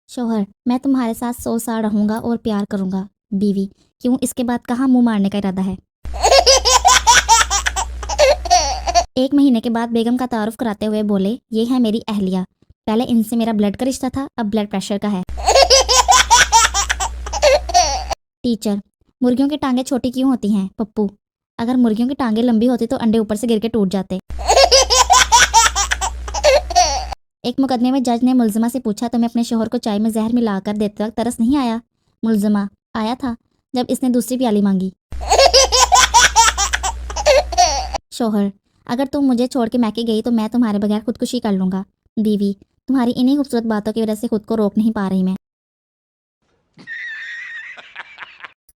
शौहर, मैं तुम्हारे साथ 100 साल रहूंगा और प्यार करूंगा। बीवी, क्यों, इसके बाद कहाँ मुंह मारने का इरादा है? 1 महीने के बाद बेगम का तारुफ कराते हुए बोले, ये है मेरी अहलिया। पहले इनसे मेरा ब्लड का रिश्ता था, अब ब्लड प्रेशर का है। टीचर, मुर्गियों की टांगें छोटी क्यों होती हैं? पप्पू, अगर मुर्गियों की टांगें लंबी होती तो अंडे ऊपर से गिर के टूट जाते। एक मुकदमे में जज ने मुलजिमा से पूछा, तुम्हें अपने शोहर को चाय में जहर मिलाकर देते वक्त तरस नहीं आया? मुलजिमा, आया था, जब इसने दूसरी प्याली मांगी। शोहर, अगर तुम मुझे छोड़ के मैके गई तो मैं तुम्हारे बगैर खुदकुशी कर लूंगा। बीवी, तुम्हारी इन्हीं खूबसूरत बातों की वजह से खुद को रोक नहीं पा रही मैं।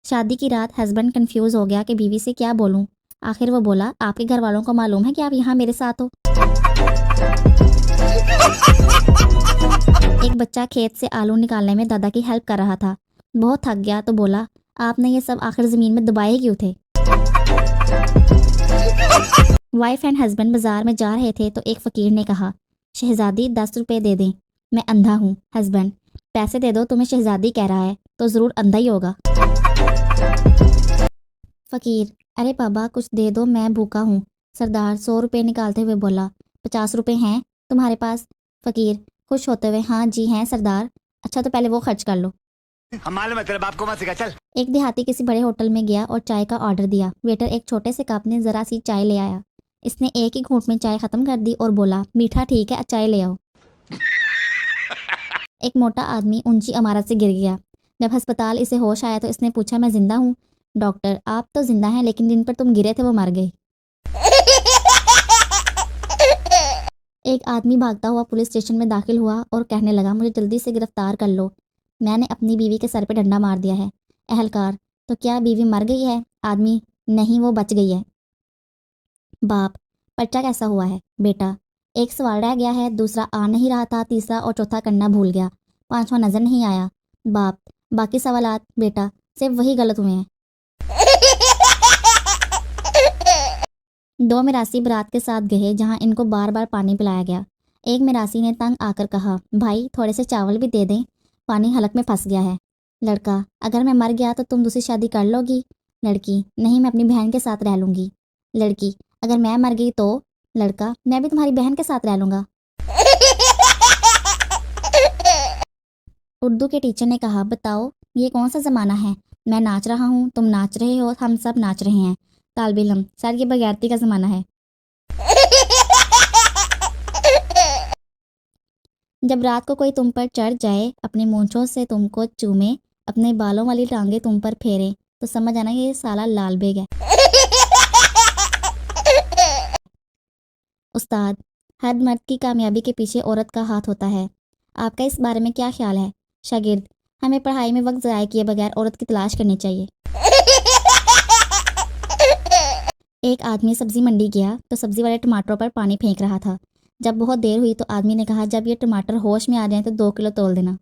शादी की रात हस्बैंड कंफ्यूज हो गया कि बीवी से क्या बोलूं। आखिर वो बोला, आपके घर वालों को मालूम है कि आप यहाँ मेरे साथ हो? एक बच्चा खेत से आलू निकालने में दादा की हेल्प कर रहा था। बहुत थक गया तो बोला, आपने ये सब आखिर ज़मीन में दबाए क्यों थे? वाइफ एंड हस्बैंड बाजार में जा रहे थे तो एक फ़कीर ने कहा, शहजादी 10 रुपए दे दें, मैं अंधा हूँ। हस्बैंड, पैसे दे दो, तुम्हें शहजादी कह रहा है तो ज़रूर अंधा ही होगा। फ़कीर, अरे बाबा कुछ दे दो, मैं भूखा हूँ। सरदार 100 रुपये निकालते हुए बोला, 50 रुपये हैं तुम्हारे पास? फ़कीर खुश होते हुए, हाँ जी हैं सरदार। अच्छा तो पहले वो खर्च कर लो। हम मालूम है तेरे बाप को मत सिखा, चल। एक देहाती किसी बड़े होटल में गया और चाय का ऑर्डर दिया। वेटर एक छोटे से कप में ज़रा सी चाय ले आया। इसने एक ही घूंट में चाय ख़त्म कर दी और बोला, मीठा ठीक है, चाय ले आओ। एक मोटा आदमी ऊंची इमारत से गिर गया। जब अस्पताल इसे होश आया तो इसने पूछा, मैं जिंदा हूँ? डॉक्टर, आप तो जिंदा हैं लेकिन जिन पर तुम गिरे थे वो मर गए। एक आदमी भागता हुआ पुलिस स्टेशन में दाखिल हुआ और कहने लगा, मुझे जल्दी से गिरफ्तार कर लो, मैंने अपनी बीवी के सर पे डंडा मार दिया है। अहलकार, तो क्या बीवी मर गई है? आदमी, नहीं वो बच गई है। बाप, पर्चा कैसा हुआ है? बेटा, एक सवाल रह गया है, दूसरा आ नहीं रहा था, तीसरा और चौथा करना भूल गया, पांचवा नजर नहीं आया। बाप, बाकी सवालात बेटा सिर्फ वही गलत हुए हैं। 2 मिरासी बारात के साथ गए जहां इनको बार बार पानी पिलाया गया। एक मिरासी ने तंग आकर कहा, भाई थोड़े से चावल भी दे दें, पानी हलक में फंस गया है। लड़का, अगर मैं मर गया तो तुम दूसरी शादी कर लोगी? लड़की, नहीं मैं अपनी बहन के साथ रह लूंगी। लड़की, अगर मैं मर गई तो? लड़का, मैं भी तुम्हारी बहन के साथ रह लूंगा। उर्दू के टीचर ने कहा, बताओ ये कौन सा ज़माना है? मैं नाच रहा हूँ, तुम नाच रहे हो, हम सब नाच रहे हैं। तालिब इल्म, सर ये बगैरती का ज़माना है। जब रात को कोई तुम पर चढ़ जाए, अपनी मूंछों से तुमको चूमे, अपने बालों वाली टांगे तुम पर फेरे, तो समझ आना ये साला लाल बेग है। उस्ताद, हर मर्द की कामयाबी के पीछे औरत का हाथ होता है, आपका इस बारे में क्या ख्याल है? शागिर्द, हमें पढ़ाई में वक्त ज़ाया किए बगैर औरत की तलाश करनी चाहिए। एक आदमी सब्जी मंडी गया तो सब्जी वाले टमाटरों पर पानी फेंक रहा था। जब बहुत देर हुई तो आदमी ने कहा, जब ये टमाटर होश में आ जाएं तो 2 किलो तोल देना।